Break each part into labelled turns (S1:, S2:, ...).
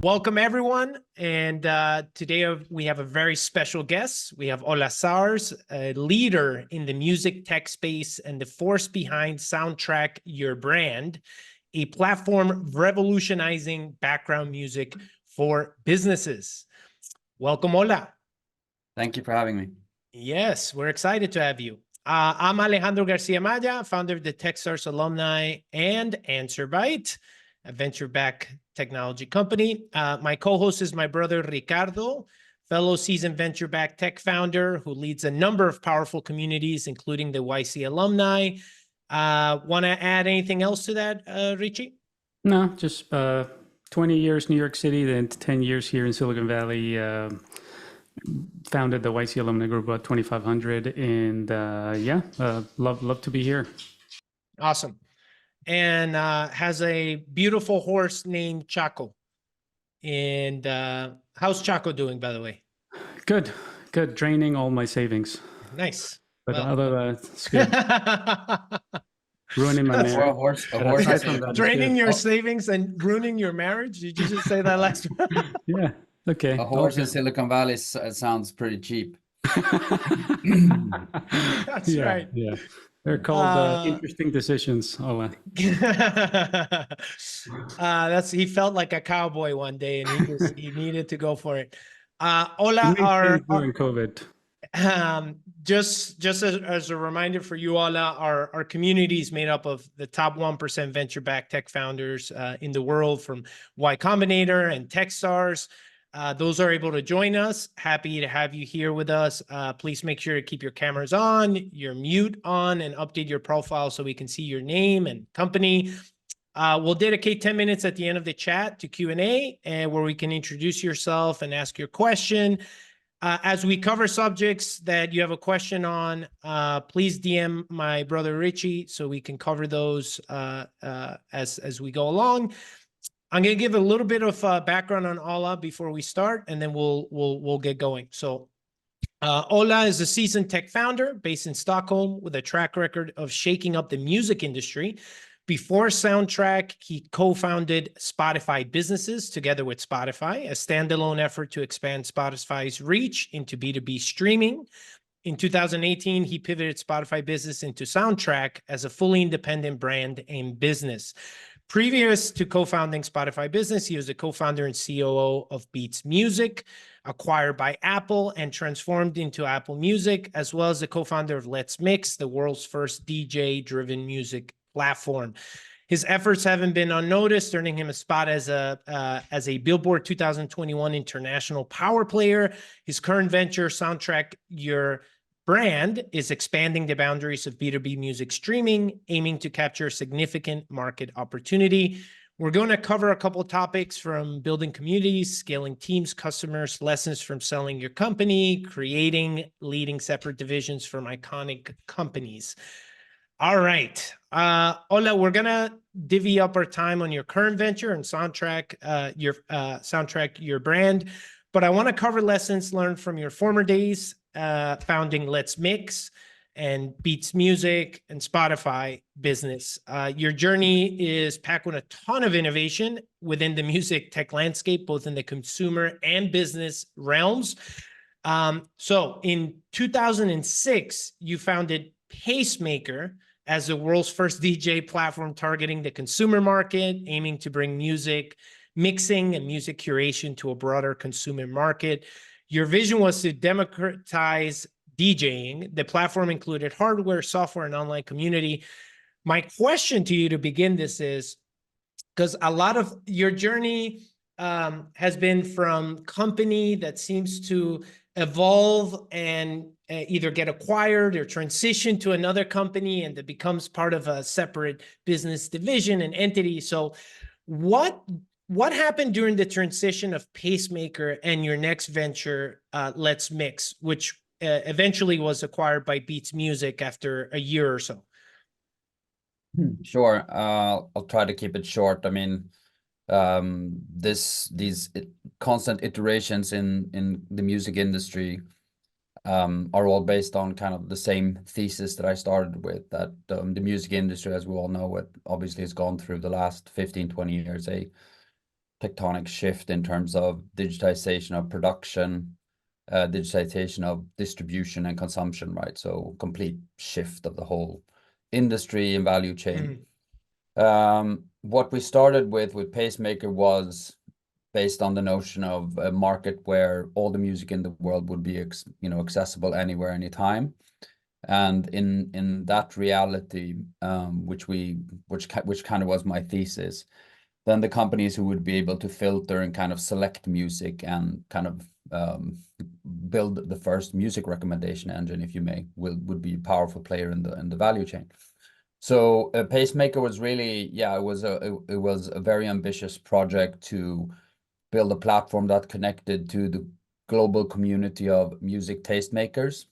S1: Welcome, everyone. And today we have a very special guest. We have Ola Sars, a leader in the music tech space and the force behind Soundtrack Your Brand, a platform revolutionizing background music for businesses. Welcome, Ola.
S2: Thank you for having me.
S1: Yes, we're excited to have you. I'm Alejandro Garcia-Amaya, founder of the Techstars Alumni and AnswerByte, a venture-backed technology company. My co-host is my brother, Ricardo, fellow seasoned venture-backed tech founder who leads a number of powerful communities, including the YC Alumni. Want to add anything else to that, Richie?
S3: No, just 20 years New York City, then 10 years here in Silicon Valley. Founded the YC Alumni Group about 2,500, and love to be here.
S1: Awesome. And has a beautiful horse named Chaco. And how's Chaco doing, by the way?
S3: Good. Draining all my savings.
S1: Nice.
S3: But other than that, it's good. Ruining my marriage.
S1: Draining your savings and ruining your marriage? Did you just say that last one?
S3: Yeah. Okay.
S2: A horse in Silicon Valley sounds pretty cheap.
S1: That's right.
S3: Yeah. They're called interesting decisions, Ola.
S1: He felt like a cowboy one day, and he needed to go for it. Ola,
S3: during COVID.
S1: Just as a reminder for you, Ola, our community is made up of the top 1% venture-backed tech founders in the world, from Y Combinator and Techstars. Those are able to join us. Happy to have you here with us. Please make sure to keep your cameras on, your mute on, and update your profile so we can see your name and company. We'll dedicate 10 minutes at the end of the chat to Q&A, where we can introduce yourself and ask your question. As we cover subjects that you have a question on, please DM my brother Richie so we can cover those as we go along. I'm going to give a little bit of background on Ola before we start, and then we'll get going. So Ola is a seasoned tech founder based in Stockholm with a track record of shaking up the music industry. Before Soundtrack, he co-founded Spotify Businesses together with Spotify, a standalone effort to expand Spotify's reach into B2B streaming. In 2018, he pivoted Spotify Business into Soundtrack as a fully independent brand and business. Previous to co-founding Spotify Business, he was a co-founder and COO of Beats Music, acquired by Apple and transformed into Apple Music, as well as the co-founder of Let's Mix, the world's first DJ-driven music platform. His efforts haven't been unnoticed, earning him a spot as a Billboard 2021 International Power Player. His current venture, Soundtrack Your Brand, is expanding the boundaries of B2B music streaming, aiming to capture a significant market opportunity. We're going to cover a couple of topics, from building communities, scaling teams, customers, lessons from selling your company, leading separate divisions from iconic companies. All right. Ola, we're going to divvy up our time on your current venture and Soundtrack Your Brand. But I want to cover lessons learned from your former days, founding Let's Mix and Beats Music and Spotify Business. Your journey is packed with a ton of innovation within the music tech landscape, both in the consumer and business realms. So in 2006, you founded Pacemaker as the world's first DJ platform targeting the consumer market, aiming to bring music mixing and music curation to a broader consumer market. Your vision was to democratize DJing. The platform included hardware, software, and online community. My question to you to begin this is, because a lot of your journey has been from company that seems to evolve and either get acquired or transition to another company, and that becomes part of a separate business division and entity. So what happened during the transition of Pacemaker and your next venture, Let's Mix, which eventually was acquired by Beats Music after a year or so?
S2: Sure. I'll try to keep it short. I mean, these constant iterations in the music industry are all based on kind of the same thesis that I started with, that the music industry, as we all know, it obviously has gone through the last 15, 20 years, tectonic shift in terms of digitization of production, digitization of distribution and consumption, right? So complete shift of the whole industry and value chain. What we started with Pacemaker was based on the notion of a market where all the music in the world would be accessible anywhere, anytime. And in that reality, which kind of was my thesis, then the companies who would be able to filter and kind of select music and kind of build the first music recommendation engine, if you may, would be a powerful player in the value chain. So Pacemaker was really, it was a very ambitious project to build a platform that connected to the global community of music tastemakers,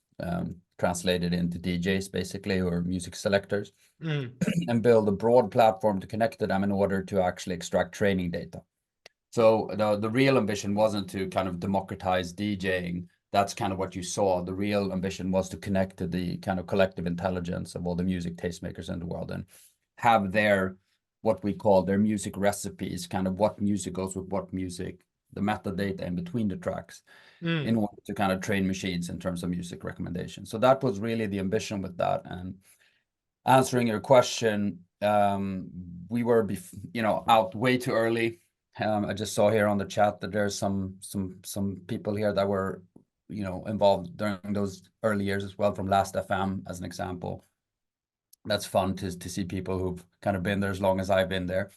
S2: translated into DJs basically, or music selectors, and build a broad platform to connect to them in order to actually extract training data. So the real ambition wasn't to kind of democratize DJing. That's kind of what you saw. The real ambition was to connect to the kind of collective intelligence of all the music tastemakers in the world and have their, what we call their music recipes, kind of what music goes with what music, the metadata in between the tracks, in order to kind of train machines in terms of music recommendation. So that was really the ambition with that. And answering your question, we were out way too early. I just saw here on the chat that there's some people here that were involved during those early years as well, from Last FM as an example. That's fun to see people who've kind of been there as long as I've been there.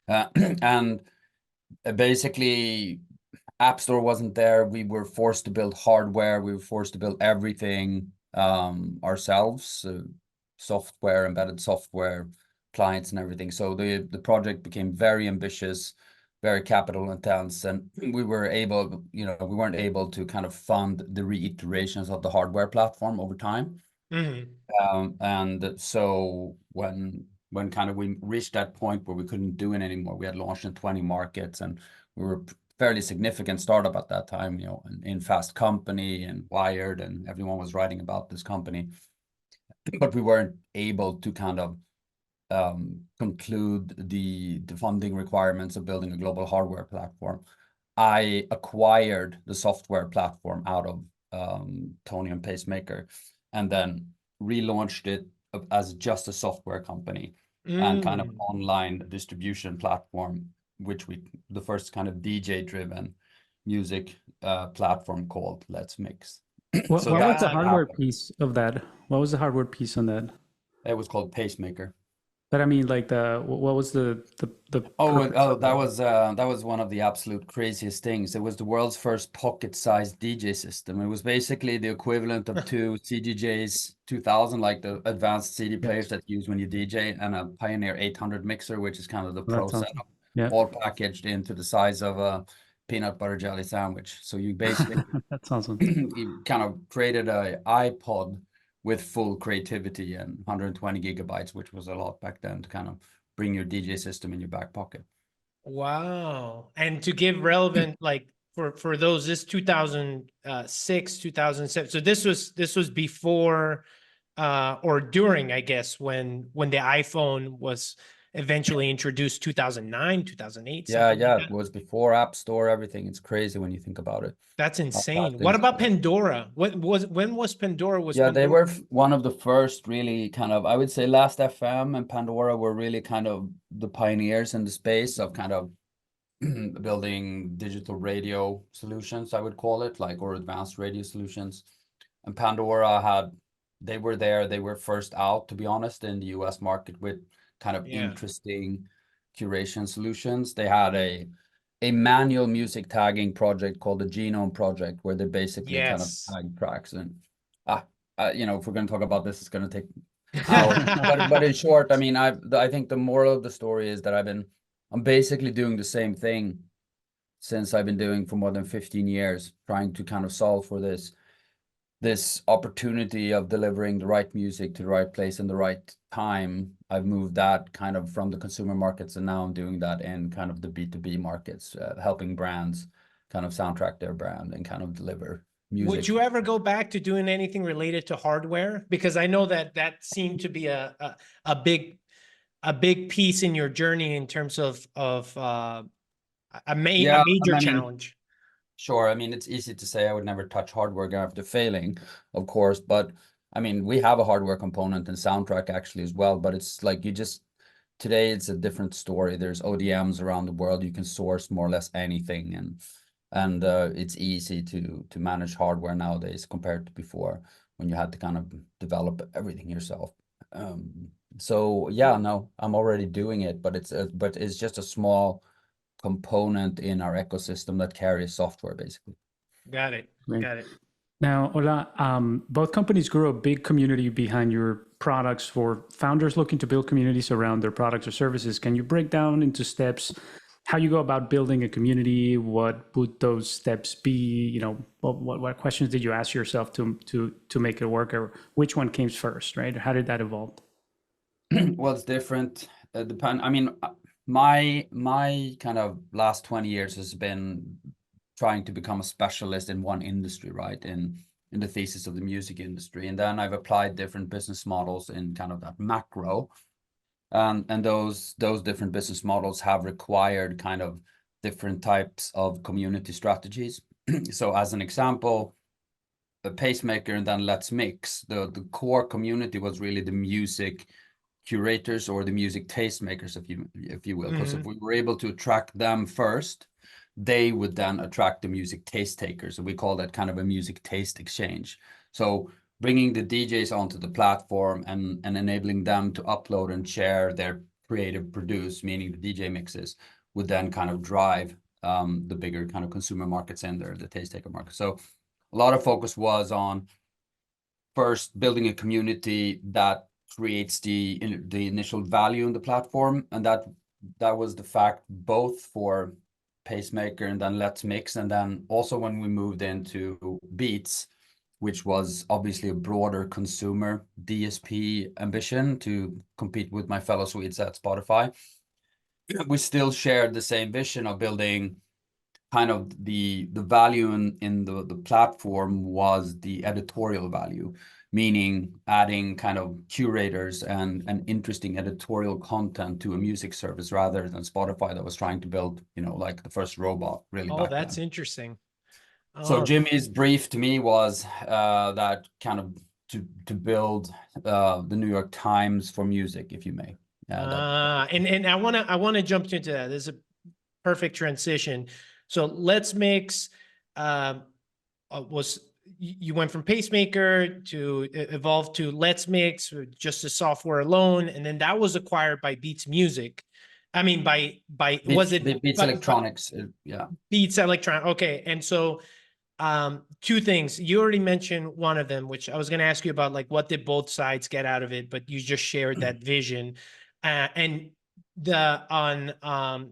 S2: And basically, App Store wasn't there. We were forced to build hardware. We were forced to build everything ourselves, software, embedded software, clients and everything. So the project became very ambitious, very capital intense, and we weren't able to kind of fund the reiterations of the hardware platform over time. And so when kind of we reached that point where we couldn't do it anymore, we had launched in 20 markets, and we were a fairly significant startup at that time, in Fast Company and Wired, and everyone was writing about this company, but we weren't able to kind of conclude the funding requirements of building a global hardware platform. I acquired the software platform out of Tony and Pacemaker, and then relaunched it as just a software company and kind of online distribution platform, which the first kind of DJ-driven music platform called Let's Mix.
S3: What was the hardware piece of that? What was the hardware piece on that?
S2: It was called Pacemaker.
S3: But I mean, like what was the that
S2: was one of the absolute craziest things. It was the world's first pocket-sized DJ system. It was basically the equivalent of two CDJs 2000, like the advanced CD players that you use when you DJ, and a Pioneer 800 mixer, which is kind of the pro setup, all packaged into the size of a peanut butter jelly sandwich. So you basically
S3: that's awesome.
S2: You kind of created an iPod with full creativity and 120 gigabytes, which was a lot back then, to kind of bring your DJ system in your back pocket.
S1: Wow. And to give relevant, like for those, this 2006, 2007. So this was before or during, I guess, when the iPhone was eventually introduced, 2009, 2008.
S2: Yeah, it was before App Store, everything. It's crazy when you think about it.
S1: That's insane. What about Pandora? When was Pandora?
S2: They were one of the first really kind of, I would say Last FM and Pandora were really kind of the pioneers in the space of kind of building digital radio solutions, I would call it, or advanced radio solutions. And Pandora they were first out, to be honest, in the US market with kind of interesting curation solutions. They had a manual music tagging project called the Genome Project, where they basically kind of tag tracks. And if we're going to talk about this, it's going to take hours. but in short, I mean, I think the moral of the story is that I'm basically doing the same thing since I've been doing for more than 15 years, trying to kind of solve for this opportunity of delivering the right music to the right place in the right time. I've moved that kind of from the consumer markets, and now I'm doing that in kind of the B2B markets, helping brands kind of soundtrack their brand and kind of deliver music.
S1: Would you ever go back to doing anything related to hardware? Because I know that seemed to be a big piece in your journey in terms of a
S2: Yeah,
S1: major
S2: I mean,
S1: challenge.
S2: sure. I mean, it's easy to say I would never touch hardware after failing, of course. But I mean, we have a hardware component in soundtrack actually as well. But it's like today it's a different story. There's ODMs around the world. You can source more or less anything, and it's easy to manage hardware nowadays compared to before when you had to kind of develop everything yourself. So yeah, no, I'm already doing it, but it's just a small component in our ecosystem that carries software, basically.
S1: Got it.
S3: Great.
S1: Got it.
S3: Now, Ola, both companies grew a big community behind your products for founders looking to build communities around their products or services. Can you break down into steps how you go about building a community? What would those steps be? You know, what questions did you ask yourself to make it work, or which one came first, right? How did that evolve?
S2: Well, it's different. I mean, my kind of last 20 years has been trying to become a specialist in one industry, right? In the thesis of the music industry. And then I've applied different business models in kind of that macro. And those different business models have required kind of different types of community strategies. So as an example, a pacemaker and then Let's Mix, the core community was really the music curators or the music tastemakers, if you will, because if we were able to attract them first, they would then attract the music taste takers. And we call that kind of a music taste exchange. So bringing the DJs onto the platform and enabling them to upload and share their creative produce, meaning the DJ mixes, would then kind of drive the bigger kind of consumer markets in there, the taste taker market. So a lot of focus was on first building a community that creates the initial value in the platform, and that was the fact both for Pacemaker and then Let's Mix, and then also when we moved into Beats, which was obviously a broader consumer DSP ambition to compete with my fellow Swedes at Spotify. We still shared the same vision of building kind of the value in the platform was the editorial value, meaning adding kind of curators and interesting editorial content to a music service rather than Spotify that was trying to build, you know, like the first robot really.
S1: Oh, that's interesting.
S2: So Jimmy's brief to me was that kind of to build the New York Times for music, if you may.
S1: And I want to jump into that. This is a perfect transition. So Let's Mix was, you went from Pacemaker to evolve to Let's Mix, just the software alone, and then that was acquired by Beats Music. I mean, by was it
S2: Beats Electronics? Yeah,
S1: Beats Electronic. Okay, and so two things. You already mentioned one of them, which I was going to ask you about, like what did both sides get out of it, but you just shared that vision. And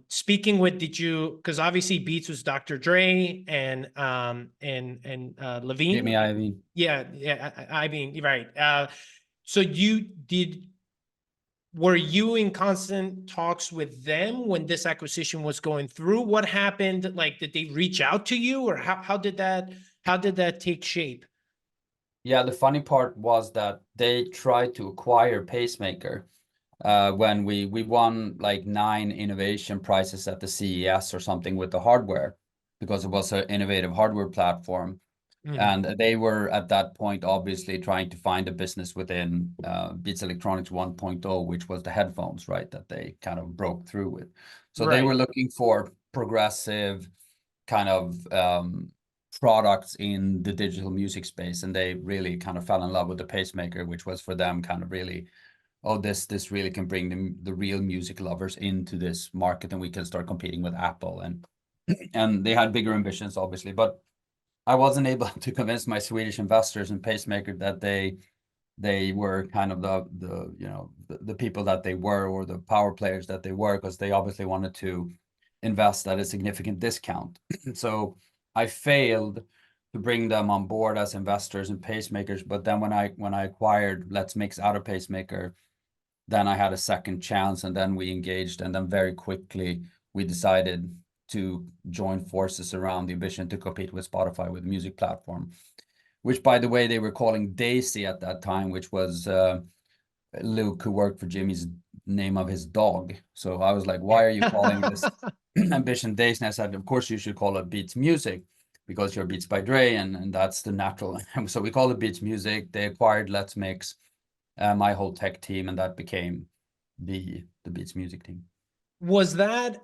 S1: speaking with, because obviously Beats was Dr. Dre and Levine.
S2: Jimmy Iovine.
S1: Yeah, Iovine, right. So were you in constant talks with them when this acquisition was going through? What happened? Like, did they reach out to you, or how did that take shape?
S2: Yeah, the funny part was that they tried to acquire Pacemaker when we won like 9 innovation prizes at the CES or something with the hardware, because it was an innovative hardware platform. And they were at that point obviously trying to find a business within Beats Electronics 1.0, which was the headphones, right, that they kind of broke through with. So they were looking for progressive kind of products in the digital music space, and they really kind of fell in love with the Pacemaker, which was for them kind of really, oh, this really can bring the real music lovers into this market, and we can start competing with Apple. And they had bigger ambitions, obviously, but I wasn't able to convince my Swedish investors in Pacemaker that they were kind of the people that they were, or the power players that they were, because they obviously wanted to invest at a significant discount. So I failed to bring them on board as investors in Pacemakers. But then when I acquired Let's Mix out of Pacemaker, then I had a second chance, and then we engaged, and then very quickly we decided to join forces around the ambition to compete with Spotify with the music platform, which, by the way, they were calling Daisy at that time, which was Luke, who worked for Jimmy's, name of his dog. So I was like, why are you calling this ambition days, and I said, of course, you should call it Beats Music because you're Beats by Dre, and that's the natural. So we called it Beats Music. They acquired Let's Mix, my whole tech team, and that became the Beats Music team.
S1: Was that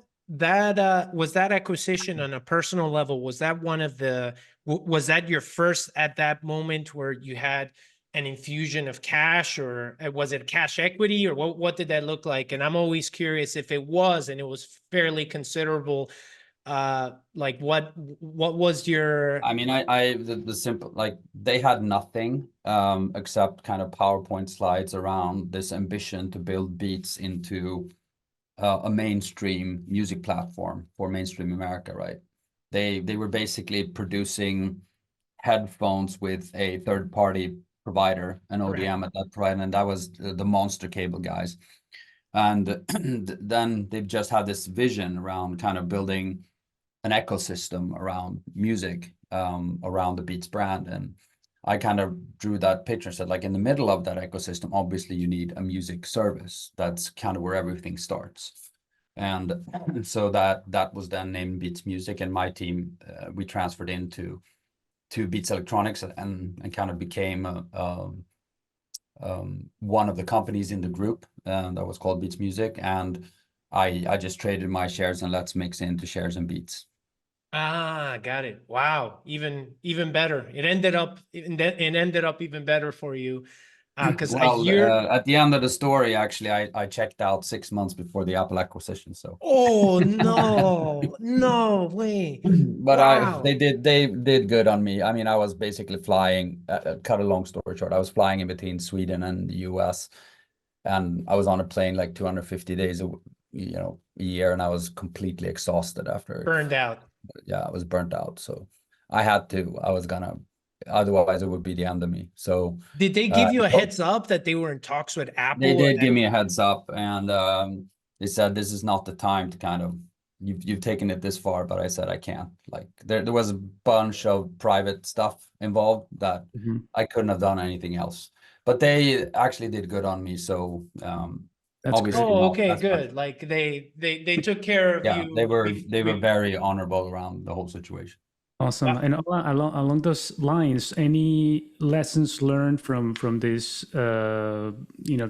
S1: acquisition on a personal level? Was that one of the, was that your first at that moment where you had an infusion of cash, or was it cash equity, or what did that look like? And I'm always curious if it was, and it was fairly considerable, like what was your...
S2: I mean, the simple, like, they had nothing except kind of PowerPoint slides around this ambition to build Beats into a mainstream music platform for mainstream America, right? They were basically producing headphones with a third-party provider, an ODM at that point, and that was the Monster Cable guys. And then they've just had this vision around kind of building an ecosystem around music, around the Beats brand. And I kind of drew that picture and said, like, in the middle of that ecosystem, obviously you need a music service. That's kind of where everything starts. And so that was then named Beats Music, and my team, we transferred into Beats Electronics and kind of became one of the companies in the group that was called Beats Music. And I just traded my shares in Let's Mix into shares in Beats.
S1: Ah, got it. Wow. Even better. It ended up even better for you. Because I hear...
S2: at the end of the story, actually, I checked out 6 months before the Apple acquisition. So
S1: Oh no, no way.
S2: but
S1: Wow.
S2: they did good on me. I mean, I was basically flying, cut a long story short, I was flying in between Sweden and the US, and I was on a plane like 250 days a year, and I was completely exhausted after.
S1: Burned out.
S2: Yeah, I was burnt out. So I was gonna, otherwise it would be the end of me. So
S1: Did they give you a heads up that they were in talks with Apple?
S2: they did give me a heads up, and they said, this is not the time to kind of, you've taken it this far. But I said, I can't. Like, there was a bunch of private stuff involved that I couldn't have done anything else. But they actually did good on me. So obviously,
S1: okay, good. Like they took care of you.
S2: They were very honorable around the whole situation.
S3: Awesome. And along those lines, any lessons learned from this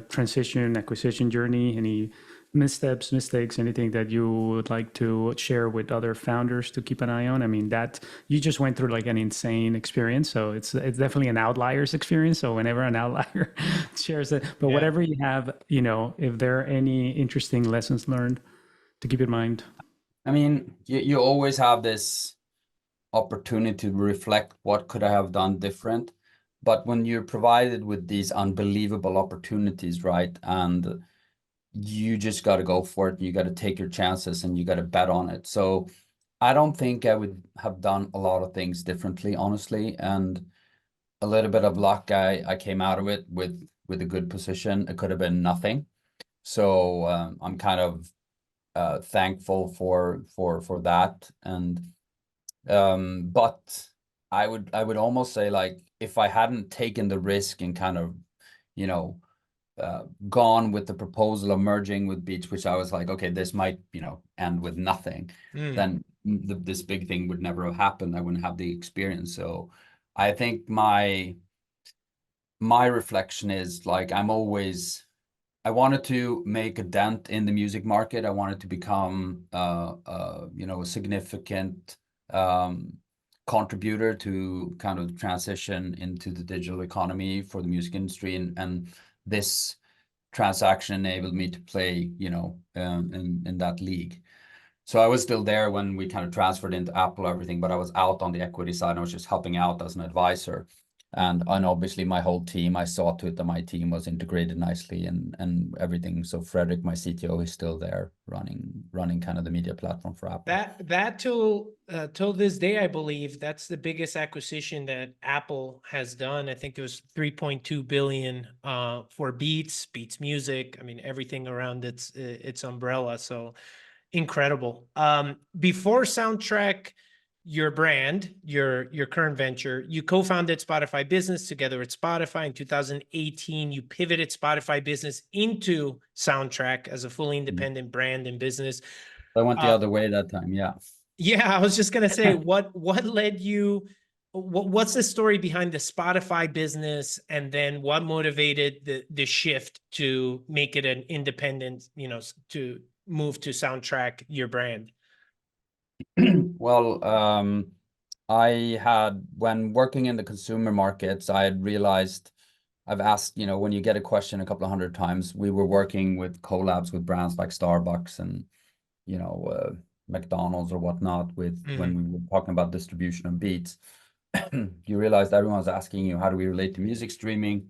S3: transition, acquisition journey? Any missteps, mistakes, anything that you would like to share with other founders to keep an eye on? I mean, that you just went through like an insane experience, so it's definitely an outlier's experience. So whenever an outlier shares it, but whatever you have, if there are any interesting lessons learned to keep in mind.
S2: I mean, you always have this opportunity to reflect, what could I have done different? But when you're provided with these unbelievable opportunities, right, and you just got to go for it, you got to take your chances, and you got to bet on it. So I don't think I would have done a lot of things differently, honestly. And a little bit of luck, I came out of it with a good position. It could have been nothing. So I'm kind of thankful for that. And but I would almost say, like, if I hadn't taken the risk and kind of, gone with the proposal of merging with Beats, which I was like, okay, this might, end with nothing, then this big thing would never have happened. I wouldn't have the experience. So I think my reflection is, like, I wanted to make a dent in the music market. I wanted to become, a significant contributor to kind of transition into the digital economy for the music industry, and this transaction enabled me to play, in that league. So I was still there when we kind of transferred into Apple, everything, but I was out on the equity side. I was just helping out as an advisor. And obviously my whole team, I saw to it that my team was integrated nicely and everything. So Frederick, my CTO, is still there running kind of the media platform for Apple.
S1: That till this day, I believe that's the biggest acquisition that Apple has done. I think it was 3.2 billion for Beats Music. I mean, everything around its umbrella. So incredible. Before Soundtrack, your brand, your current venture, you co-founded Spotify Business together at Spotify in 2018. You pivoted Spotify Business into Soundtrack as a fully independent brand and business.
S2: I went the
S1: Uh,
S2: other way that time. Yeah.
S1: Yeah, I was just gonna say, what led you? What's the story behind the Spotify business, and then what motivated the shift to make it an independent, to move to Soundtrack your brand?
S2: Well, I had, when working in the consumer markets, I had realized, I've asked, when you get a question a couple of hundred times, we were working with collabs with brands like Starbucks and, McDonald's or whatnot with when we were talking about distribution of beats. You realized everyone's asking you, how do we relate to music streaming?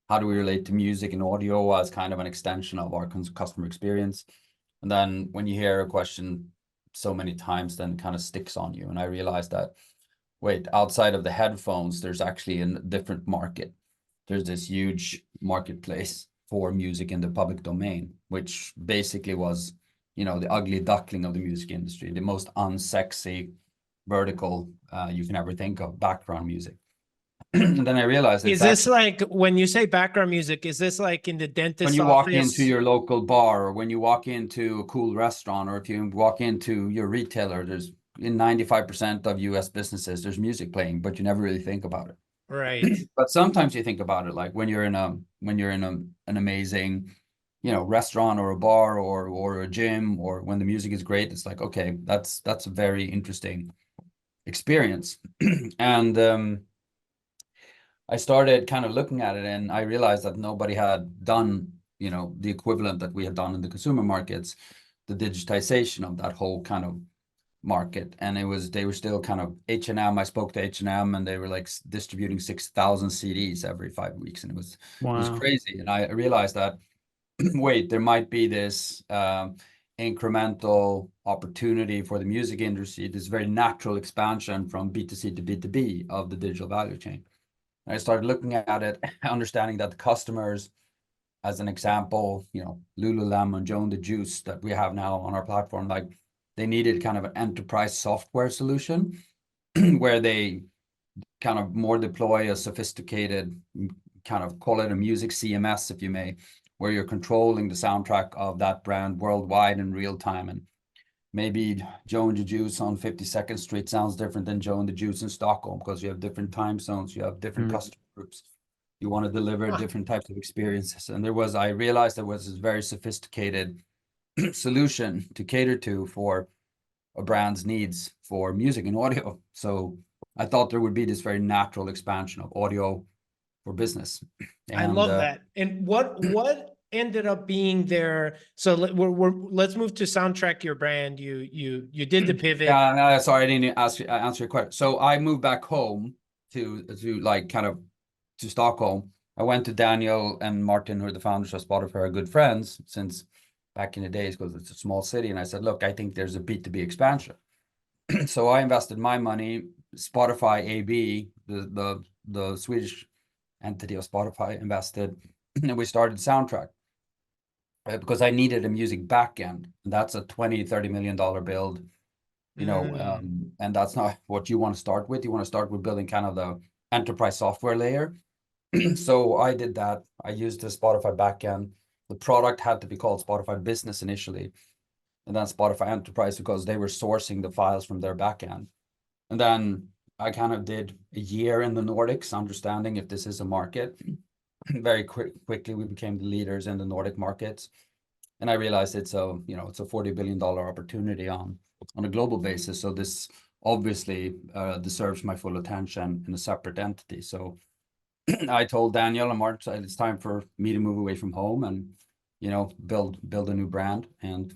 S2: How do we relate to music and audio as kind of an extension of our customer experience? And then when you hear a question so many times, then it kind of sticks on you. And I realized that, wait, outside of the headphones, there's actually a different market. There's this huge marketplace for music in the public domain, which basically was, the ugly duckling of the music industry, the most unsexy vertical you can ever think of, background music. And then I realized
S1: Is this like, when you say background music, is this like in the dentist's
S2: when you
S1: office?
S2: walk into your local bar, or when you walk into a cool restaurant, or if you walk into your retailer, there's in 95% of US businesses, there's music playing, but you never really think about it.
S1: Right.
S2: But sometimes you think about it, like when you're in an amazing, restaurant or a bar or a gym, or when the music is great, it's like, okay, that's a very interesting experience. And I started kind of looking at it, and I realized that nobody had done, the equivalent that we had done in the consumer markets, the digitization of that whole kind of market. And they were still kind of H&M. I spoke to H&M, and they were like distributing 6,000 CDs every 5 weeks, and it was crazy. And I realized that, wait, there might be this incremental opportunity for the music industry, this very natural expansion from B2C to B2B of the digital value chain. I started looking at it, understanding that the customers, as an example, Lululemon, Joe and the Juice that we have now on our platform, like they needed kind of an enterprise software solution where they kind of more deploy a sophisticated, kind of call it a music CMS, if you may, where you're controlling the soundtrack of that brand worldwide in real time. And maybe Joe and the Juice on 52nd Street sounds different than Joe and the Juice in Stockholm, because you have different time zones, you have different customer groups. You want to deliver different types of experiences. And I realized there was this very sophisticated solution to cater to for a brand's needs for music and audio. So I thought there would be this very natural expansion of audio for business. And
S1: I love that. And what ended up being there? So let's move to Soundtrack your brand. You did the pivot.
S2: Yeah, sorry, I didn't answer your question. So I moved back home to like kind of to Stockholm. I went to Daniel and Martin, who are the founders of Spotify, are good friends since back in the days, because it's a small city. And I said, look, I think there's a B2B expansion. So I invested my money. Spotify AB, the Swedish entity of Spotify, invested, and we started Soundtrack because I needed a music backend. And that's a $20-30 million build, and that's not what you want to start with. You want to start with building kind of the enterprise software layer. So I did that. I used the Spotify backend. The product had to be called Spotify Business initially, and then Spotify Enterprise, because they were sourcing the files from their backend. And then I kind of did a year in the Nordics, understanding if this is a market. Very quickly, we became the leaders in the Nordic markets. And I realized it's a $40 billion opportunity on a global basis. So this obviously deserves my full attention in a separate entity. So I told Daniel and Mark, it's time for me to move away from home and, build a new brand. And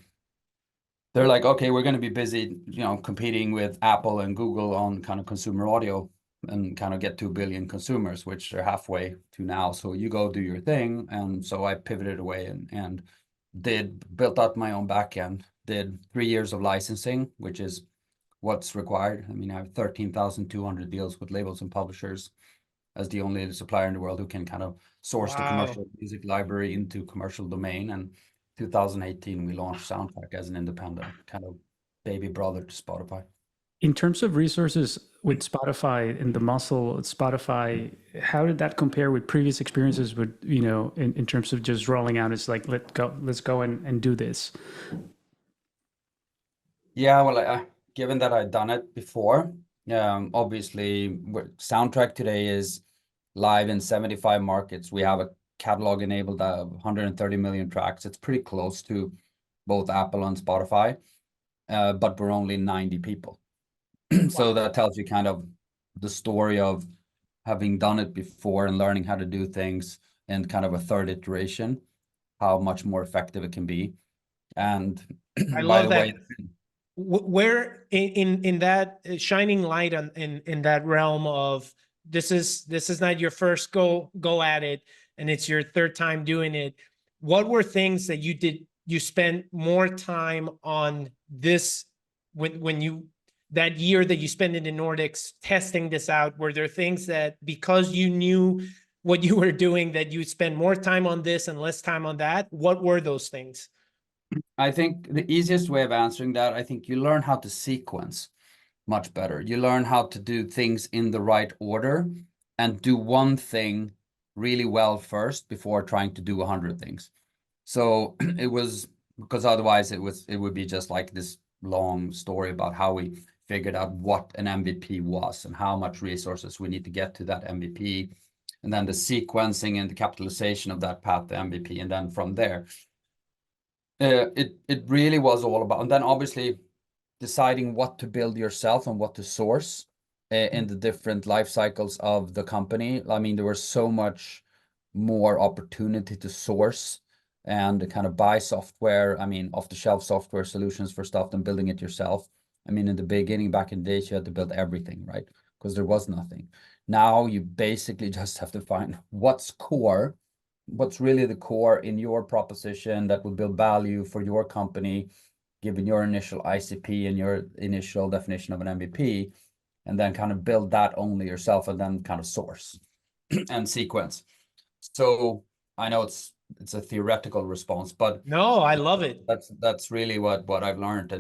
S2: they're like, okay, we're going to be busy, competing with Apple and Google on kind of consumer audio and kind of get 2 billion consumers, which they're halfway to now. So you go do your thing. And so I pivoted away and built out my own backend, did 3 years of licensing, which is what's required. I mean, I have 13,200 deals with labels and publishers as the only supplier in the world who can kind of source the commercial music library into commercial domain. And 2018, we launched Soundtrack as an independent kind of baby brother to Spotify.
S3: In terms of resources with Spotify and the muscle at Spotify, how did that compare with previous experiences with, in terms of just rolling out? It's like, let's go and do this.
S2: Yeah, well, given that I've done it before, obviously, Soundtrack today is live in 75 markets. We have a catalog enabled of 130 million tracks. It's pretty close to both Apple and Spotify, but we're only 90 people. So that tells you kind of the story of having done it before and learning how to do things in kind of a third iteration, how much more effective it can be. And
S1: I
S2: by
S1: love
S2: the way,
S1: that. Where in that shining light on in that realm of this is not your first go at it, and it's your third time doing it. What were things that you spent more time on this when you that year that you spent in the Nordics testing this out? Were there things that, because you knew what you were doing, that you spend more time on this and less time on that? What were those things?
S2: I think the easiest way of answering that, I think you learn how to sequence much better. You learn how to do things in the right order and do one thing really well first before trying to do 100 things. So it was, because otherwise it would be just like this long story about how we figured out what an MVP was and how much resources we need to get to that MVP, and then the sequencing and the capitalization of that path to MVP, and then from there. It really was all about, and then obviously deciding what to build yourself and what to source in the different life cycles of the company. I mean, there was so much more opportunity to source and kind of buy software. I mean, off-the-shelf software solutions for stuff than building it yourself. I mean, in the beginning, back in the days, you had to build everything, right? Because there was nothing. Now you basically just have to find what's core, what's really the core in your proposition that will build value for your company, given your initial ICP and your initial definition of an MVP, and then kind of build that only yourself and then kind of source and sequence. So I know it's a theoretical response, but
S1: No, I love it.
S2: That's really what I've learned.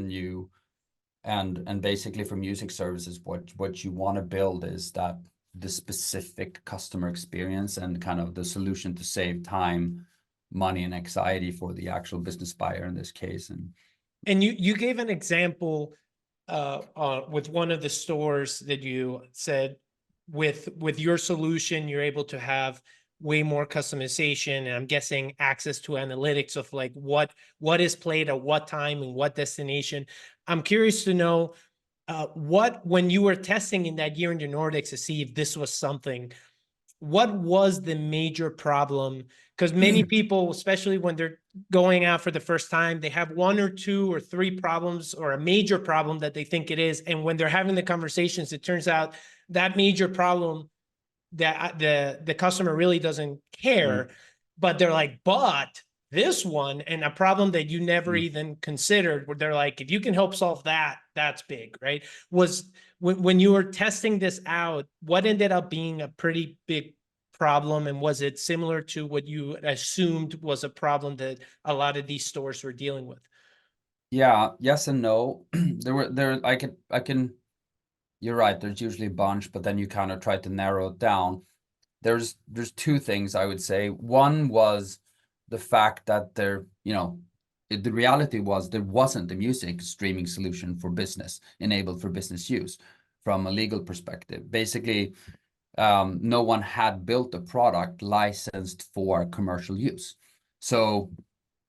S2: And basically for music services, what you want to build is that the specific customer experience and kind of the solution to save time, money, and anxiety for the actual business buyer in this case.
S1: And you gave an example with one of the stores that you said with your solution, you're able to have way more customization, and I'm guessing access to analytics of like what is played at what time and what destination. I'm curious to know when you were testing in that year in the Nordics to see if this was something, what was the major problem? Because many people, especially when they're going out for the first time, they have one or two or three problems or a major problem that they think it is. And when they're having the conversations, it turns out that major problem that the customer really doesn't care, but they're like, but this one, and a problem that you never even considered, where they're like, if you can help solve that, that's big, right? Was when you were testing this out, what ended up being a pretty big problem, and was it similar to what you assumed was a problem that a lot of these stores were dealing with?
S2: Yeah, yes and no. I can You're right, there's usually a bunch, but then you kind of try to narrow it down. There's two things I would say. One was the fact that the reality was there wasn't a music streaming solution for business, enabled for business use from a legal perspective. Basically, no one had built a product licensed for commercial use. So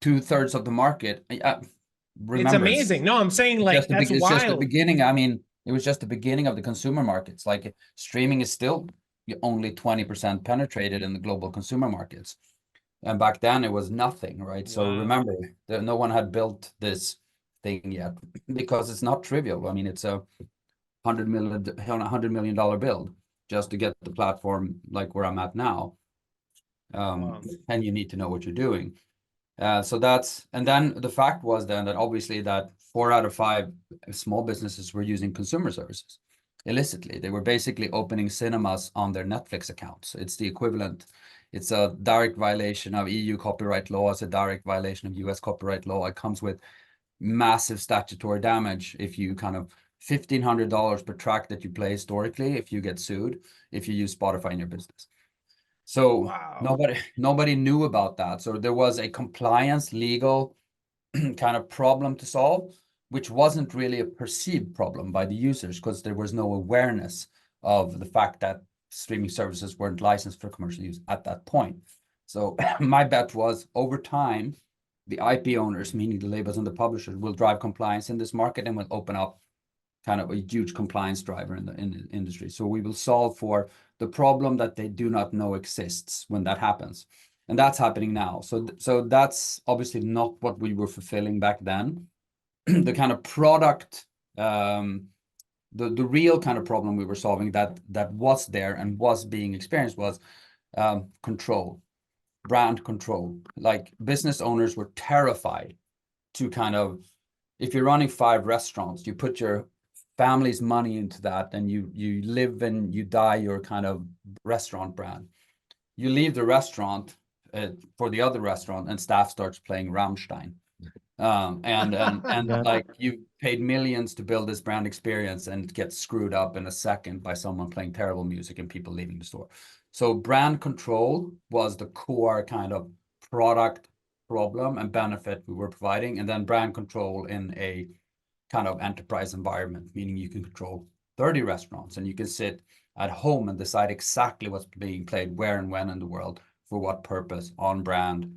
S2: 2/3 of the market, remember,
S1: It's amazing. No, I'm saying like that's
S2: it's just the
S1: wild.
S2: beginning. I mean, it was just the beginning of the consumer markets. Like streaming is still only 20% penetrated in the global consumer markets. And back then it was nothing, right? So
S1: Wow.
S2: remember, no one had built this thing yet because it's not trivial. I mean, it's a $100 million build just to get the platform like where I'm at now.
S1: Wow.
S2: And you need to know what you're doing. So and then the fact was then that obviously that 4 out of 5 small businesses were using consumer services illicitly. They were basically opening cinemas on their Netflix accounts. It's the equivalent. It's a direct violation of EU copyright law. It's a direct violation of US copyright law. It comes with massive statutory damage if you kind of $1,500 per track that you play historically if you get sued, if you use Spotify in your business. So
S1: Wow.
S2: nobody knew about that. So there was a compliance legal kind of problem to solve. which wasn't really a perceived problem by the users because there was no awareness of the fact that streaming services weren't licensed for commercial use at that point. So my bet was over time, the IP owners, meaning the labels and the publishers, will drive compliance in this market and will open up kind of a huge compliance driver in the industry. So we will solve for the problem that they do not know exists when that happens. And that's happening now. So that's obviously not what we were fulfilling back then. The kind of product, the real kind of problem we were solving that was there and was being experienced was control, brand control. Like business owners were terrified to kind of, if you're running 5 restaurants, you put your family's money into that and you live and you die your kind of restaurant brand. You leave the restaurant for the other restaurant and staff starts playing Rammstein. And like you paid millions to build this brand experience and it gets screwed up in a second by someone playing terrible music and people leaving the store. So brand control was the core kind of product problem and benefit we were providing. And then brand control in a kind of enterprise environment, meaning you can control 30 restaurants and you can sit at home and decide exactly what's being played where and when in the world for what purpose, on brand,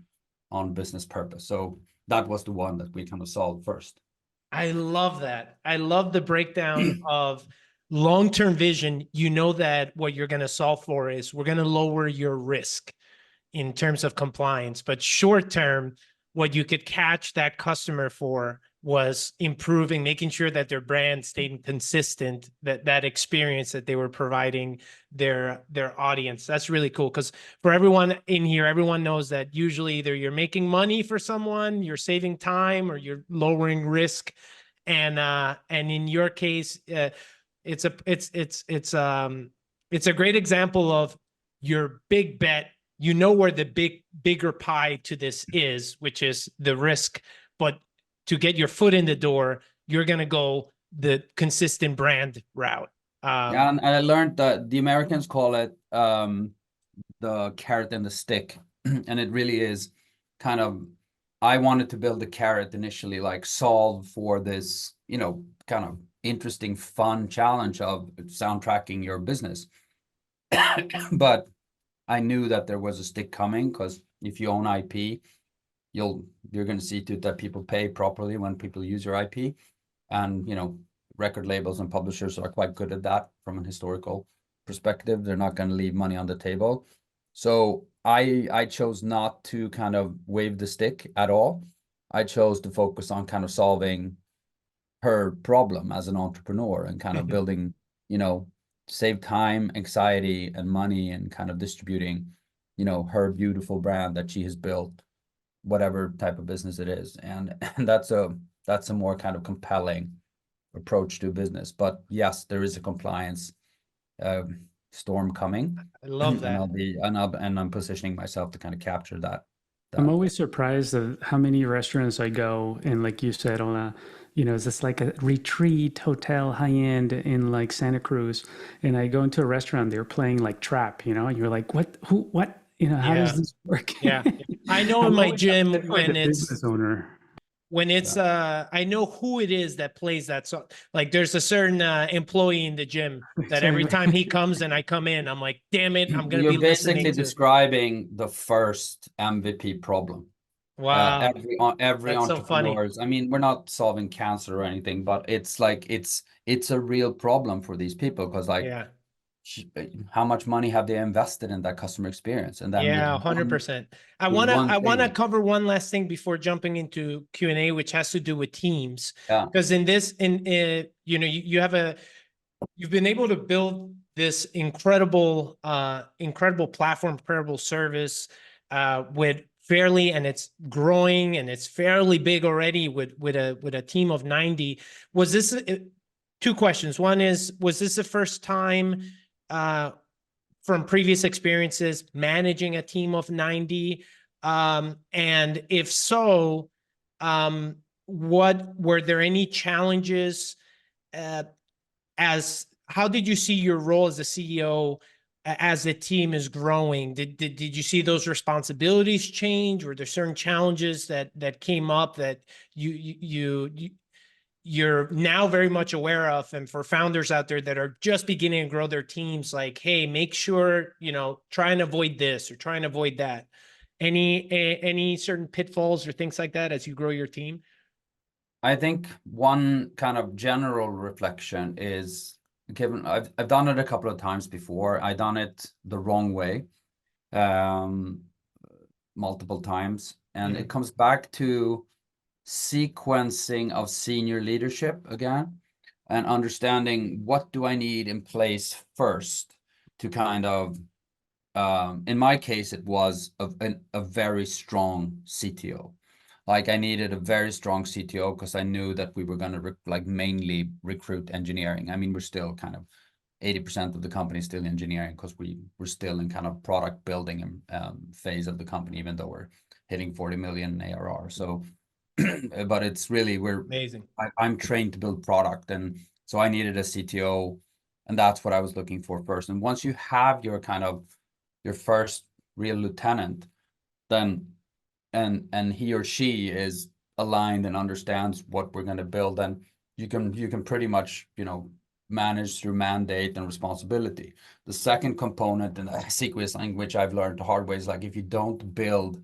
S2: on business purpose. So that was the one that we kind of solved first.
S1: I love that. I love the breakdown of long-term vision. You know that what you're going to solve for is we're going to lower your risk in terms of compliance, but short-term, what you could catch that customer for was improving, making sure that their brand stayed consistent, that experience that they were providing their audience. That's really cool. Because for everyone in here, everyone knows that usually either you're making money for someone, you're saving time, or you're lowering risk. And in your case, it's a great example of your big bet. You know where the bigger pie to this is, which is the risk, but to get your foot in the door, you're going to go the consistent brand route.
S2: Yeah, and I learned that the Americans call it the carrot and the stick. And it really is kind of, I wanted to build a carrot initially, like solve for this, you know, kind of interesting, fun challenge of soundtracking your business. But I knew that there was a stick coming because if you own IP, you're going to see to it that people pay properly when people use your IP. And, you know, record labels and publishers are quite good at that from an historical perspective. They're not going to leave money on the table. So I chose not to kind of wave the stick at all. I chose to focus on kind of solving her problem as an entrepreneur and kind of building, you know, save time, anxiety, and money, and kind of distributing, you know, her beautiful brand that she has built, whatever type of business it is. And that's a more kind of compelling approach to business. But yes, there is a compliance storm coming.
S1: I love that.
S2: And I'm positioning myself to kind of capture that.
S3: I'm always surprised at how many restaurants I go, and like you said, Ola, you know, it's just like a retreat hotel, high end in like Santa Cruz, and I go into a restaurant, they're playing like trap, you know, and you're like, what, you know, how does this work?
S1: Yeah, I know in my gym when it's
S3: business owner.
S1: When it's I know who it is that plays that song. Like there's a certain employee in the gym that every time he comes and I come in, I'm like, damn it, I'm gonna be listening to.
S2: You're basically describing the first MVP problem.
S1: Wow.
S2: Every entrepreneurs. I mean, we're not solving cancer or anything, but it's like it's a real problem for these people because like how much money have they invested in that customer experience? And then
S1: 100%. I want to cover one last thing before jumping into Q&A, which has to do with teams. Because in this, you know, you've been able to build this incredible platform, incredible service with fairly, and it's growing and it's fairly big already with a team of 90. Was this 2 questions? One is, was this the first time from previous experiences managing a team of 90? And if so, what were there any challenges how did you see your role as a CEO as the team is growing? Did you see those responsibilities change? Were there certain challenges that came up that you're now very much aware of, and for founders out there that are just beginning to grow their teams, like, hey, make sure, try and avoid this or try and avoid that. Any certain pitfalls or things like that as you grow your team?
S2: I think one kind of general reflection is, given I've done it a couple of times before. I done it the wrong way, multiple times, and it comes back to sequencing of senior leadership again, and understanding what do I need in place first to kind of, in my case, it was a very strong CTO. Like, I needed a very strong CTO because I knew that we were going to mainly recruit engineering. I mean, we're still kind of 80% of the company is still engineering, because we're still in kind of product building phase of the company, even though we're hitting 40 million ARR. So, but it's really,
S1: Amazing.
S2: I'm trained to build product, and so I needed a CTO, and that's what I was looking for first. And once you have your kind of your first real lieutenant, then and he or she is aligned and understands what we're going to build, then you can pretty much manage through mandate and responsibility. The second component in the sequencing, which I've learned the hard way, is like, if you don't build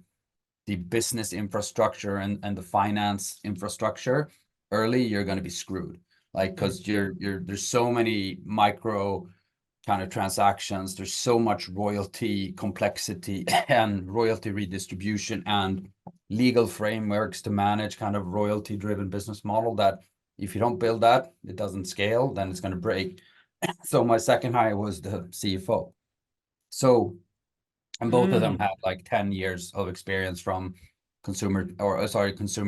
S2: the business infrastructure and the finance infrastructure early, you're going to be screwed. Like, because there's so many micro kind of transactions, there's so much royalty complexity and royalty redistribution and legal frameworks to manage kind of royalty driven business model, that if you don't build that, it doesn't scale, then it's going to break. So my second hire was the CFO. So, and both of them had like 10 years of experience from consumer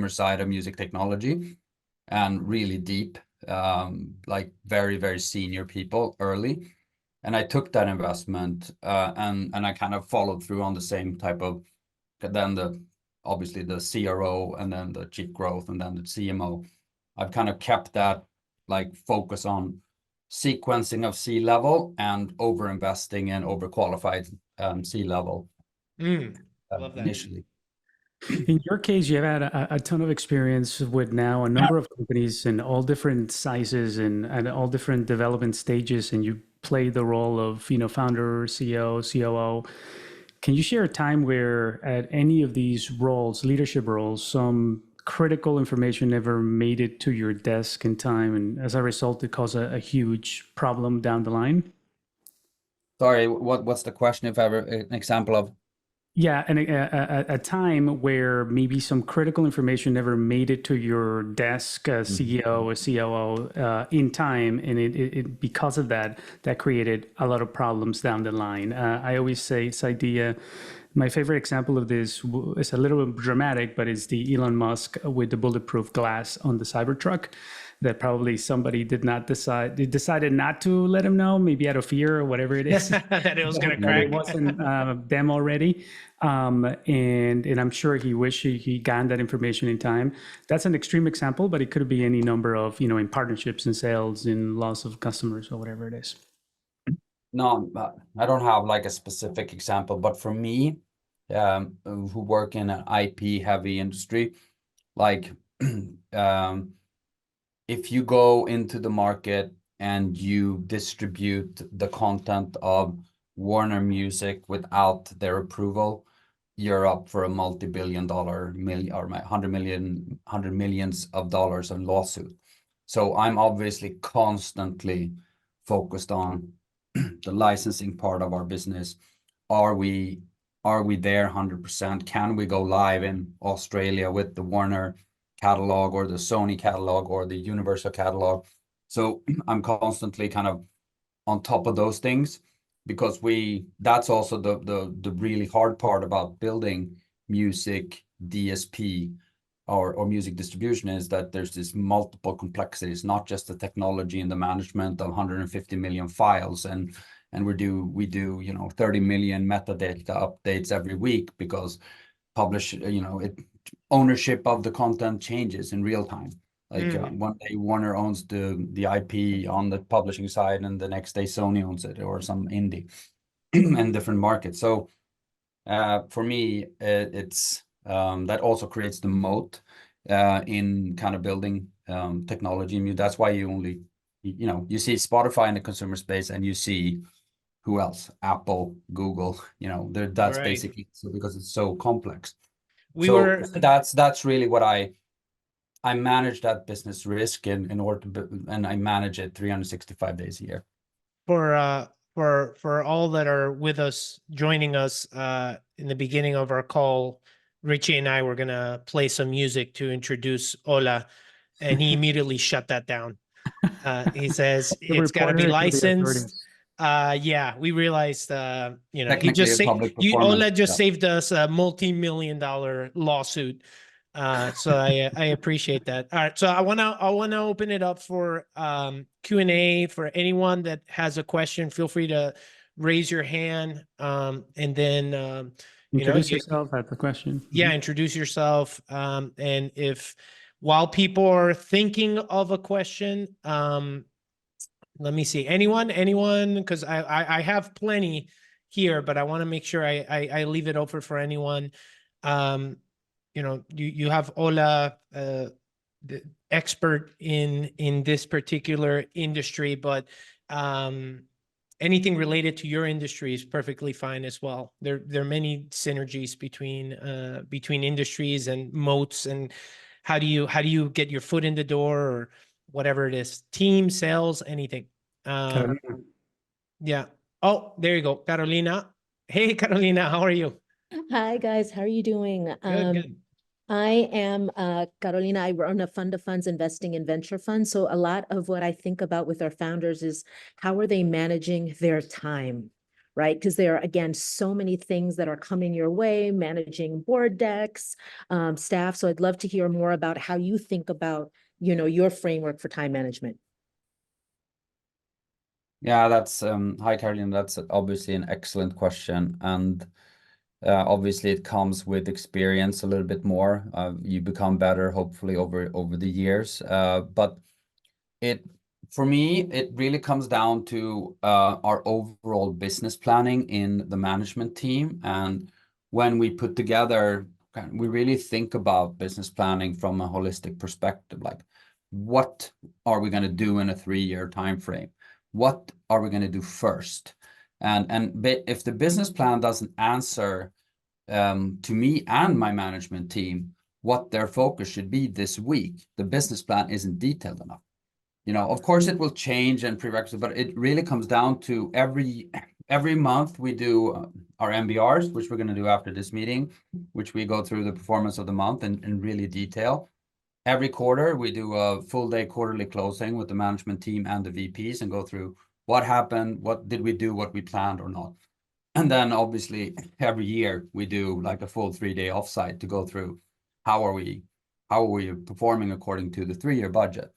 S2: side of music technology, and really deep, like very, very senior people early. And I took that investment, and I kind of followed through on the same type of, then obviously the CRO, and then the chief growth, and then the CMO. I've kind of kept that like focus on sequencing of C-level and over investing in overqualified C-level
S1: Love that.
S2: initially.
S3: In your case, you've had a ton of experience with now a number of companies in all different sizes and all different development stages, and you play the role of founder, CEO, COO. Can you share a time where at any of these roles, leadership roles, some critical information never made it to your desk in time, and as a result, it caused a huge problem down the line?
S2: Sorry, what's the question? If ever an example of?
S3: Yeah, and a time where maybe some critical information never made it to your desk, a CEO, a COO, in time, and it because of that created a lot of problems down the line. I always say this idea. My favorite example of this is a little bit dramatic, but it's the Elon Musk with the bulletproof glass on the Cybertruck, that probably somebody decided not to let him know, maybe out of fear or whatever it is.
S1: That it was going to crack.
S3: It wasn't them already. And I'm sure he wished he gotten that information in time. That's an extreme example, but it could be any number of, in partnerships and sales, in loss of customers or whatever it is.
S2: No, I don't have like a specific example, but for me, who work in an IP heavy industry, like, if you go into the market and you distribute the content of Warner Music without their approval, you're up for a multi-billion-dollar or $100 millions of dollars in lawsuit. So I'm obviously constantly focused on the licensing part of our business. Are we there 100%? Can we go live in Australia with the Warner catalog or the Sony catalog or the Universal catalog? So I'm constantly kind of on top of those things, because that's also the really hard part about building music DSP or music distribution, is that there's this multiple complexities, not just the technology and the management of 150 million files, and we do 30 million metadata updates every week, because ownership of the content changes in real time. Like, one day Warner owns the IP on the publishing side, and the next day Sony owns it, or some indie in different markets. So for me, it's that also creates the moat in kind of building technology. And that's why you only, you see Spotify in the consumer space, and you see who else? Apple, Google, that's
S1: Right.
S2: basically so, because it's so complex.
S1: So
S2: that's really what I manage that business risk in order to, and I manage it 365 days a year.
S1: For all that are with us, joining us in the beginning of our call, Richie and I were gonna play some music to introduce Ola, and he immediately shut that down. He says it's got to be licensed. Yeah, we realized, he just Ola just saved us a multi-million-dollar lawsuit. So I appreciate that. All right, so I wanna open it up for Q&A for anyone that has a question. Feel free to raise your hand, and then
S3: introduce yourself at the question.
S1: Yeah, introduce yourself. And if while people are thinking of a question, let me see. Anyone? Because I have plenty here, but I want to make sure I leave it open for anyone. You have Ola, the expert in this particular industry, but anything related to your industry is perfectly fine as well. There are many synergies between industries and moats, and how do you get your foot in the door, or whatever it is, team, sales, anything. Yeah. Oh, there you go, Carolina. Hey, Carolina, how are you?
S4: Hi, guys. How are you doing?
S1: Good.
S4: I am Carolina. I run a fund of funds investing in venture funds. So a lot of what I think about with our founders is how are they managing their time, right? Because there are, again, so many things that are coming your way, managing board decks, staff. So I'd love to hear more about how you think about, your framework for time management.
S2: Yeah, that's hi, Carolina. That's obviously an excellent question, and obviously it comes with experience a little bit more. You become better, hopefully, over the years. But for me, it really comes down to our overall business planning in the management team. And when we put together, we really think about business planning from a holistic perspective, like what are we going to do in a 3-year time frame? What are we going to do first? And if the business plan doesn't answer to me and my management team what their focus should be this week, the business plan isn't detailed enough. Of course it will change and prerequisite, but it really comes down to every month we do our MBRs, which we're going to do after this meeting, which we go through the performance of the month in really detail. Every quarter, we do a full day quarterly closing with the management team and the VPs and go through what happened, what did we do, what we planned or not. And then obviously every year we do like a full 3-day offsite to go through how are we performing according to the 3-year budget.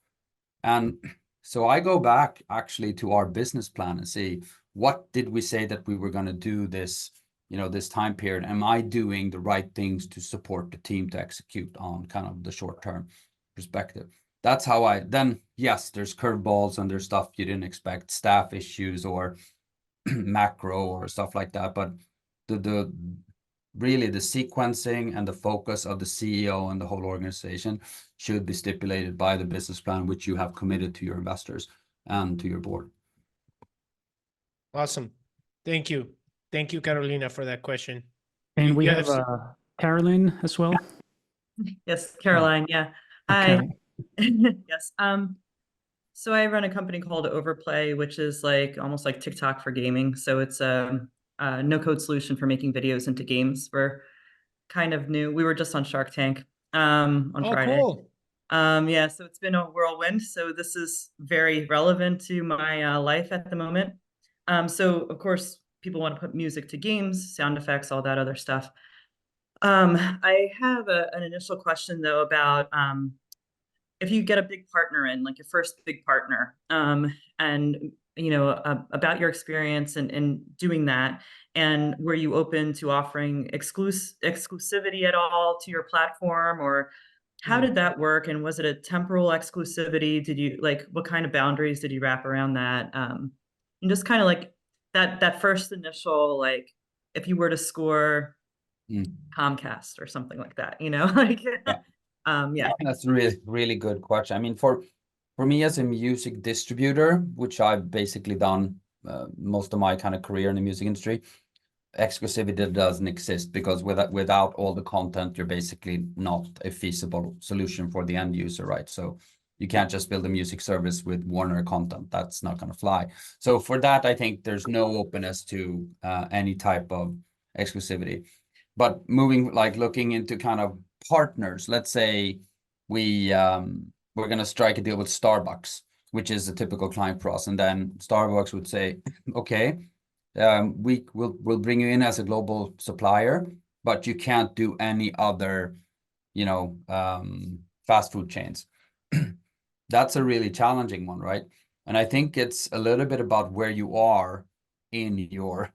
S2: And so I go back actually to our business plan and see what did we say that we were going to do this this time period. Am I doing the right things to support the team to execute on kind of the short-term perspective? That's how then, yes, there's curveballs and there's stuff you didn't expect, staff issues or macro or stuff like that. But really the sequencing and the focus of the CEO and the whole organization should be stipulated by the business plan, which you have committed to your investors and to your board.
S1: Awesome. Thank you. Thank you, Carolina, for that question.
S3: And we have Carolyn as well.
S5: Yes, Caroline. Yeah. Hi. Yes. So I run a company called Overplay, which is like almost like TikTok for gaming. So it's a no-code solution for making videos into games. We're kind of new. We were just on Shark Tank on Friday.
S1: Cool.
S5: Yeah. So it's been a whirlwind. So this is very relevant to my life at the moment. So of course, people want to put music to games, sound effects, all that other stuff. I have an initial question though about if you get a big partner in, like your first big partner, and about your experience in doing that, and were you open to offering exclusivity at all to your platform, or how did that work? And was it a temporal exclusivity? Did you what kind of boundaries did you wrap around that? And just kind of like that first initial, if you were to score Comcast or something like that,
S2: Yeah.
S5: Yeah.
S2: That's a really, really good question. I mean, for me as a music distributor, which I've basically done most of my kind of career in the music industry, exclusivity doesn't exist, because without all the content, you're basically not a feasible solution for the end user, right? So you can't just build a music service with Warner content. That's not going to fly. So for that, I think there's no openness to any type of exclusivity. But looking into kind of partners, let's say we're going to strike a deal with Starbucks, which is a typical client for us, and then Starbucks would say, okay, we'll bring you in as a global supplier, but you can't do any other, fast food chains. That's a really challenging one, right? And I think it's a little bit about where you are in your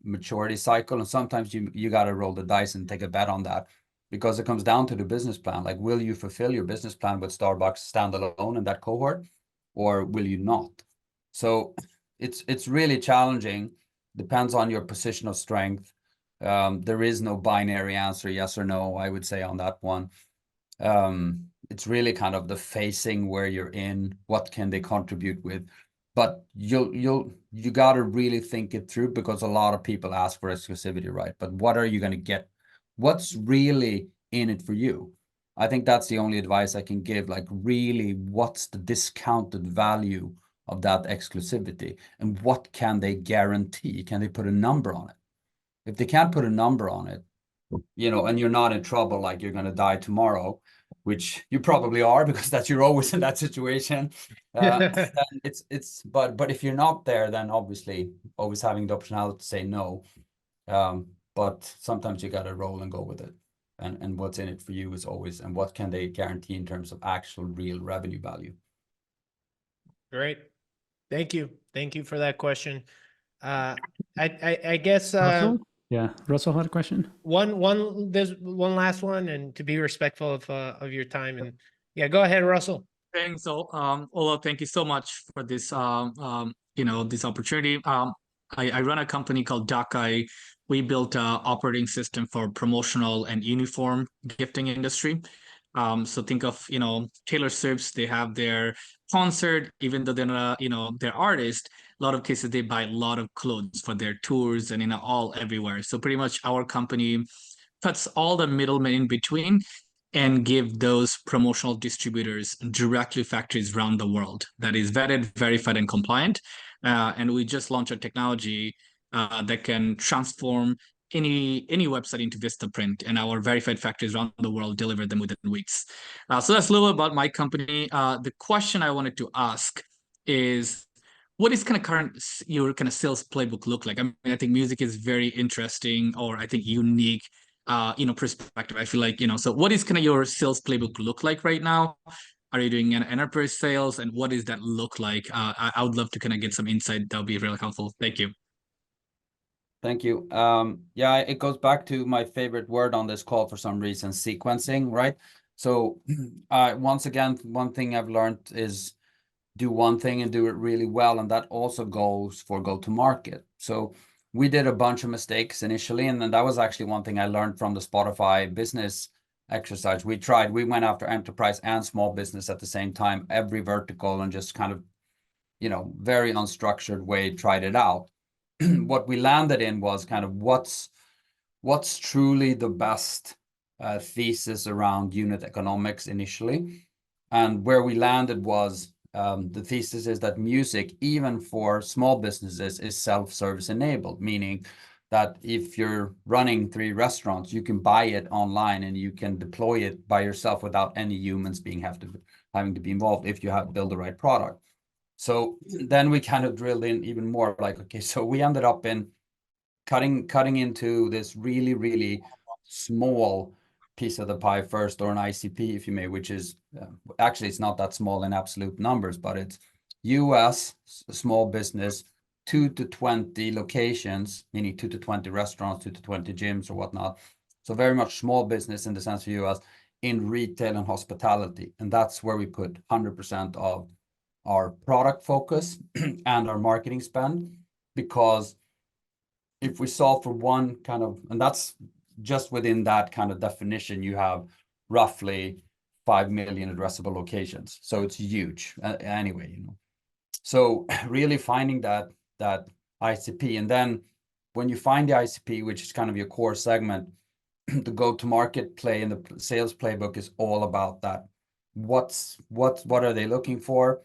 S2: maturity cycle, and sometimes you got to roll the dice and take a bet on that, because it comes down to the business plan. Like, will you fulfill your business plan with Starbucks standalone in that cohort, or will you not? So it's really challenging. Depends on your position of strength. There is no binary answer, yes or no, I would say, on that one. It's really kind of the facing where you're in, what can they contribute with. But you got to really think it through, because a lot of people ask for exclusivity, right? But what are you going to get? What's really in it for you? I think that's the only advice I can give. Like, really, what's the discounted value of that exclusivity, and what can they guarantee? Can they put a number on it? If they can't put a number on it, and you're not in trouble, like you're going to die tomorrow, which you probably are, because you're always in that situation. But if you're not there, then obviously always having the optionality to say no. But sometimes you got to roll and go with it. And what's in it for you is always, and what can they guarantee in terms of actual real revenue value?
S1: Great. Thank you. Thank you for that question. I guess
S3: Russell? Yeah, Russell had a question.
S1: there's one last one, and to be respectful of your time, and yeah, go ahead, Russell.
S6: Thanks. So, Ola, thank you so much for this, this opportunity. I run a company called Dakai. We built an operating system for promotional and uniform gifting industry. So think of, Taylor Swift, they have their concert, even though they're not, they're artists, a lot of cases they buy a lot of clothes for their tours and, all everywhere. So pretty much our company cuts all the middlemen in between and give those promotional distributors directly factories around the world that is vetted, verified, and compliant. And we just launched a technology that can transform any website into Vistaprint, and our verified factories around the world deliver them within weeks. So that's a little about my company. The question I wanted to ask is, what is your kind of sales playbook look like? I mean, I think music is very interesting, or I think unique, perspective. I feel like, so what is kind of your sales playbook look like right now? Are you doing an enterprise sales, and what does that look like? I would love to kind of get some insight. That would be really helpful. Thank you.
S2: Thank you. Yeah, it goes back to my favorite word on this call for some reason, sequencing, right? So once again, one thing I've learned is do one thing and do it really well. And that also goes for go-to-market. So we did a bunch of mistakes initially. And then that was actually one thing I learned from the Spotify business exercise. We went after enterprise and small business at the same time, every vertical, and just kind of, very unstructured way, tried it out. What we landed in was kind of what's truly the best thesis around unit economics initially. And where we landed was the thesis is that music, even for small businesses, is self-service enabled, meaning that if you're running 3 restaurants, you can buy it online and you can deploy it by yourself without any humans having to be involved if you build the right product. So then we kind of drilled in even more, like, okay, so we ended up in cutting into this really, really small piece of the pie first, or an ICP, if you may, which is actually, it's not that small in absolute numbers, but it's US small business, 2 to 20 locations, meaning 2 to 20 restaurants, 2 to 20 gyms or whatnot. So very much small business in the sense of US, in retail and hospitality. And that's where we put 100% of our product focus and our marketing spend, because if we solve for one kind of, and that's just within that kind of definition, you have roughly 5 million addressable locations. So it's huge anyway, you know. So really finding that ICP, and then when you find the ICP, which is kind of your core segment, the go-to-market play and the sales playbook is all about that. What are they looking for?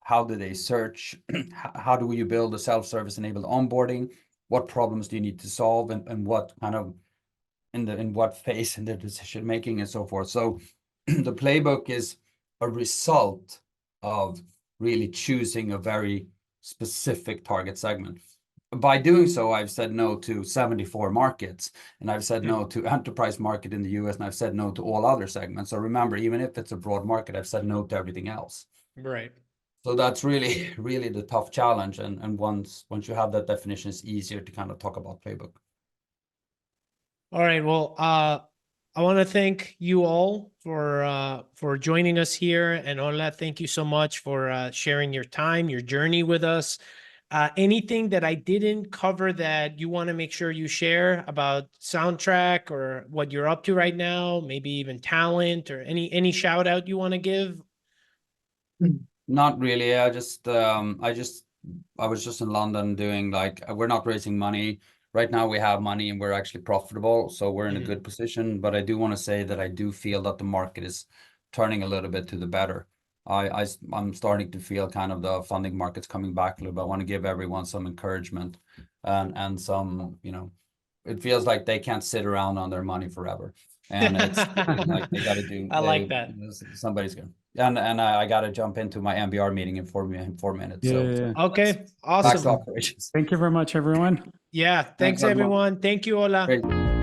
S2: How do they search? How do you build a self-service enabled onboarding? What problems do you need to solve, and what kind of in what phase in their decision making and so forth. So the playbook is a result of really choosing a very specific target segment. By doing so, I've said no to 74 markets, and I've said no to enterprise market in the US, and I've said no to all other segments. So remember, even if it's a broad market, I've said no to everything else.
S1: Right.
S2: So that's really, really the tough challenge. And once you have that definition, it's easier to kind of talk about playbook.
S1: All right. Well, I want to thank you all for joining us here. And Ola, thank you so much for sharing your time, your journey with us. Anything that I didn't cover that you want to make sure you share about Soundtrack or what you're up to right now, maybe even talent, or any shout out you want to give?
S2: Not really. I was just in London doing, like, we're not raising money. Right now we have money and we're actually profitable, so we're in a good position. But I do want to say that I do feel that the market is turning a little bit to the better. I'm starting to feel kind of the funding markets coming back a little bit. I want to give everyone some encouragement and some, you know, it feels like they can't sit around on their money forever. And it's like they got to do.
S1: I like that.
S2: Somebody's going. And I got to jump into my MBR meeting in 4 minutes.
S3: Yeah.
S1: Okay,
S2: Back to
S1: awesome.
S2: operations.
S3: Thank you very much, everyone.
S1: Yeah, thanks
S2: everyone.
S1: everyone. Thank you, Ola.
S2: Great.